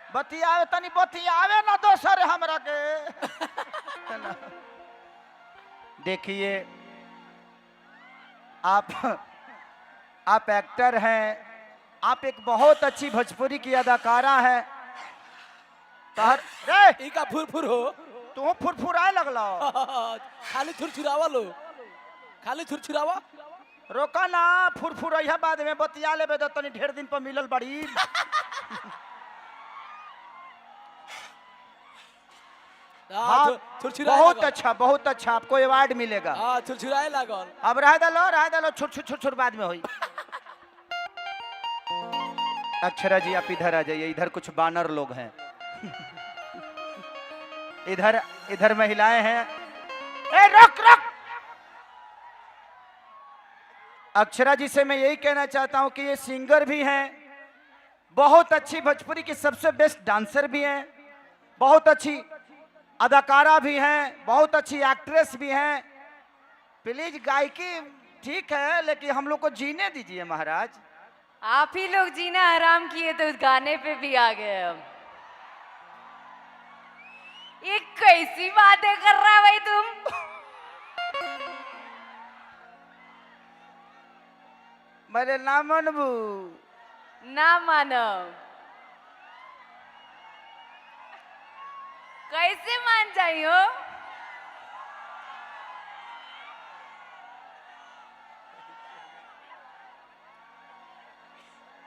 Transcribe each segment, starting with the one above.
बतियावे तनी बतियावे ना दोसर हमरा के। देखिए आप एक्टर हैं, आप एक बहुत अच्छी भोजपुरी की अदाकारा है। रे इका फुरफुर हो तू फुरफुराए लगला। खाली छुरछुरावा लो, खाली छुरछुरावा। रोका ना, फुरफुरैया बाद में बतिया लेबे तो तनी ढेर दिन पर मिलल बड़ी। हाँ, बहुत अच्छा, बहुत अच्छा, आपको अवार्ड मिलेगा। हाँ, छुरछुराए लागल। अब रह दलो छुर बाद में हुई। अक्षरा जी आप इधर आ जाइए, इधर कुछ बानर लोग हैं। इधर महिलाएं हैं। ए रुक। अक्षरा जी से मैं यही कहना चाहता हूं कि ये सिंगर भी हैं, बहुत अच्छी भोजपुरी की सबसे बेस्ट डांसर भी हैं, बहुत अच्छी अदाकारा भी हैं, बहुत अच्छी एक्ट्रेस भी हैं। प्लीज गायकी ठीक है, लेकिन हम लोग को जीने दीजिए महाराज। आप ही लोग जीना हराम किए तो उस गाने पे भी आ गए हम। ये कैसी बातें कर रहा है भाई तुम? मेरे ना मनबू ना मानो, कैसे मान जाइयो?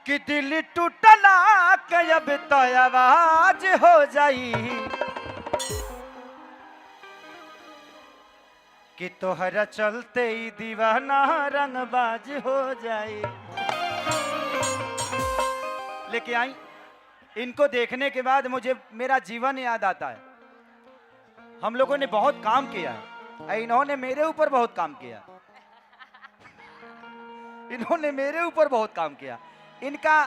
कि दिल टूटला के अब तो आवाज हो जाई, कि तोहरा चलते ही दीवाना रंगबाज हो जाए। लेके आई, इनको देखने के बाद मुझे मेरा जीवन याद आता है। हम लोगों ने बहुत काम किया है, इन्होंने मेरे ऊपर बहुत काम किया। इन्होंने मेरे ऊपर बहुत काम किया। इनका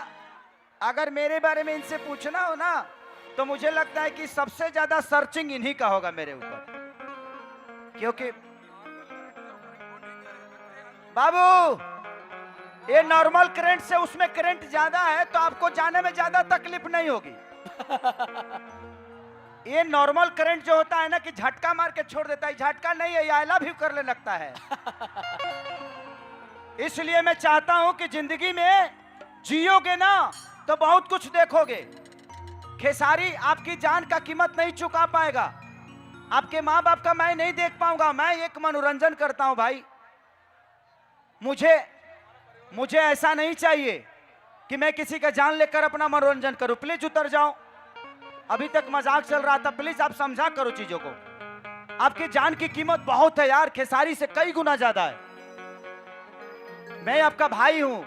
अगर मेरे बारे में इनसे पूछना हो ना, तो मुझे लगता है कि सबसे ज्यादा सर्चिंग इन्हीं का होगा मेरे ऊपर। क्योंकि बाबू ये नॉर्मल करंट से उसमें करंट ज्यादा है, तो आपको जाने में ज्यादा तकलीफ नहीं होगी। ये नॉर्मल करंट जो होता है ना कि झटका मार के छोड़ देता है, झटका नहीं है, आई लव यू करने लगता है। इसलिए मैं चाहता हूं कि जिंदगी में जियोगे ना तो बहुत कुछ देखोगे। खेसारी आपकी जान का कीमत नहीं चुका पाएगा, आपके माँ बाप का मैं नहीं देख पाऊंगा। मैं एक मनोरंजन करता हूं भाई, मुझे ऐसा नहीं चाहिए कि मैं किसी का जान लेकर अपना मनोरंजन करूं। प्लीज उतर जाओ, अभी तक मजाक चल रहा था, प्लीज आप समझा करो चीजों को। आपकी जान की कीमत बहुत है यार, खेसारी से कई गुना ज्यादा है। मैं आपका भाई हूं,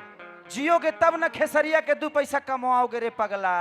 जियोगे तब न खेसरिया के 2 पैसा कमाओगे रे पगला।